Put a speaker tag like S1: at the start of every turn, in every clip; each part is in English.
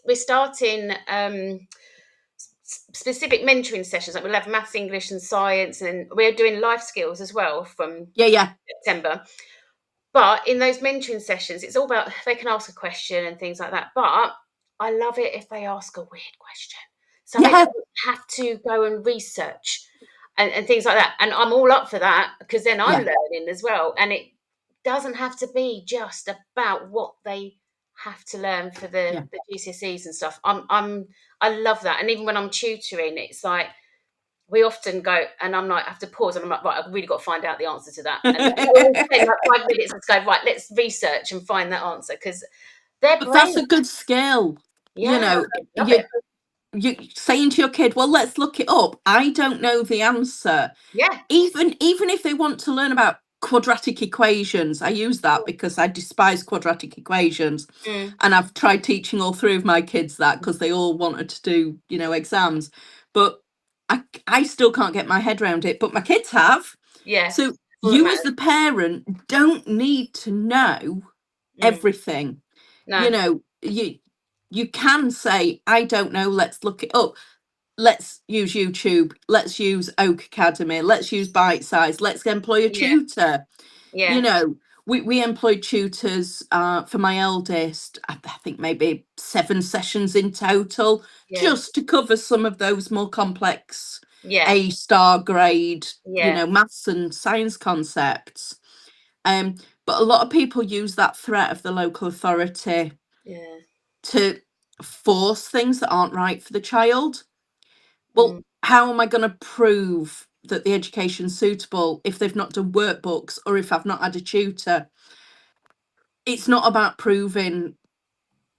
S1: we're starting specific mentoring sessions. Like we'll have maths, English, and science, and we're doing life skills as well from
S2: Yeah.
S1: September. But in those mentoring sessions, it's all about they can ask a question and things like that. But I love it if they ask a weird question. So it
S2: Yeah.
S1: doesn't have to go and research and things like that. And I'm all up for that because then I'm
S2: Yeah.
S1: learning as well. And it doesn't have to be just about what they have to learn for
S2: Yeah.
S1: the GCSEs and stuff. I love that. And even when I'm tutoring, it's like we often go and I'm like, I have to pause and I'm like, right, I've really got to find out the answer to that. And I always take like 5 minutes and go, right, let's research and find that answer because their
S2: But
S1: brain,
S2: that's a good skill. You
S1: yeah,
S2: know,
S1: I love it.
S2: you saying to your kid, well, let's look it up. I don't know the answer.
S1: Yeah.
S2: Even if they want to learn about quadratic equations, I use that because I despise quadratic equations.
S1: Mm,
S2: And I've tried teaching all three of my kids that because they all wanted to do, exams. But I still can't get my head around it. But my kids have.
S1: yeah.
S2: So
S1: All that
S2: you as
S1: matters.
S2: the parent don't need to know
S1: Mm,
S2: everything.
S1: no.
S2: You can say, I don't know, let's look it up. Let's use YouTube, let's use Oak Academy, let's use Bite Size, let's employ a
S1: Yeah.
S2: tutor. you
S1: Yeah.
S2: know we employed tutors for my eldest. I think maybe 7 sessions in total,
S1: Yeah.
S2: just to cover some of those more complex
S1: Yeah.
S2: A-star grade,
S1: Yeah.
S2: maths and science concepts. um but a lot of people use that threat of the local authority
S1: Yeah.
S2: to force things that aren't right for the child. Well,
S1: Mm,
S2: how am I going to prove that the education's suitable if they've not done workbooks or if I've not had a tutor? It's not about proving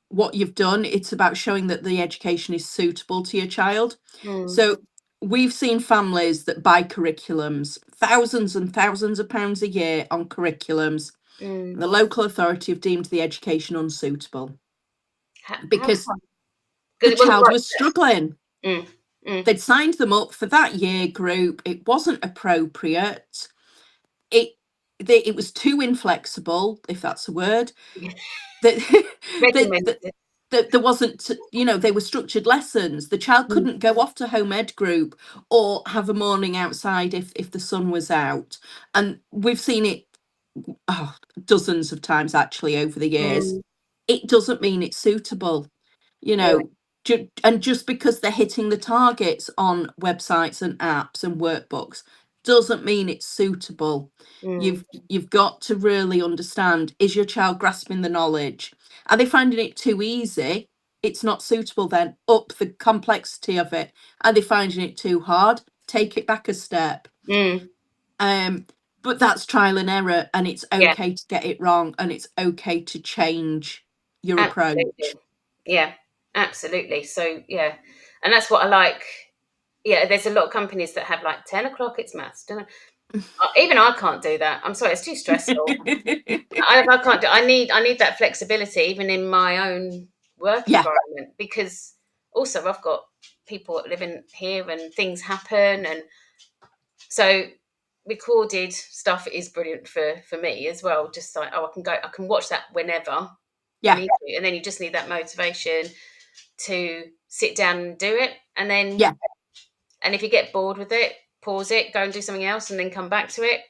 S2: what you've done, it's about showing that the education is suitable to your child.
S1: mm,
S2: So we've seen families that buy curriculums, thousands and thousands of pounds a year on curriculums.
S1: mm.
S2: The local authority have deemed the education unsuitable
S1: How
S2: because
S1: come?
S2: the
S1: Because it wasn't
S2: child
S1: right.
S2: was struggling.
S1: Mm, mm.
S2: They'd signed them up for that year group. It wasn't appropriate. It it was too inflexible, if that's a word. That that
S1: Regimented.
S2: there wasn't, they were structured lessons. The child
S1: Mm,
S2: couldn't go off to home ed group or have a morning outside if the sun was out. And we've seen it, oh, dozens of times actually over the years.
S1: mm.
S2: It doesn't mean it's suitable, you
S1: Yeah.
S2: know. And just because they're hitting the targets on websites and apps and workbooks doesn't mean it's suitable.
S1: Mm.
S2: You've got to really understand, is your child grasping the knowledge? Are they finding it too easy? It's not suitable. Then up the complexity of it. Are they finding it too hard? Take it back a step.
S1: Mm.
S2: um but that's trial and error, and it's
S1: Yeah.
S2: okay to get it wrong, and it's okay to change your
S1: Absolutely.
S2: approach.
S1: Yeah. Absolutely. So yeah, and that's what I like. Yeah, there's a lot of companies that have like 10 o'clock. It's maths. Even I can't do that. I'm sorry, it's too stressful. I can't do. I need that flexibility even in my own work
S2: Yeah.
S1: environment because also I've got people living here and things happen and so recorded stuff is brilliant for me as well. Just like I can watch that whenever I
S2: Yeah.
S1: need to, and then you just need that motivation to sit down and do it, and then
S2: Yeah.
S1: and if you get bored with it, pause it, go and do something else, and then come back to it.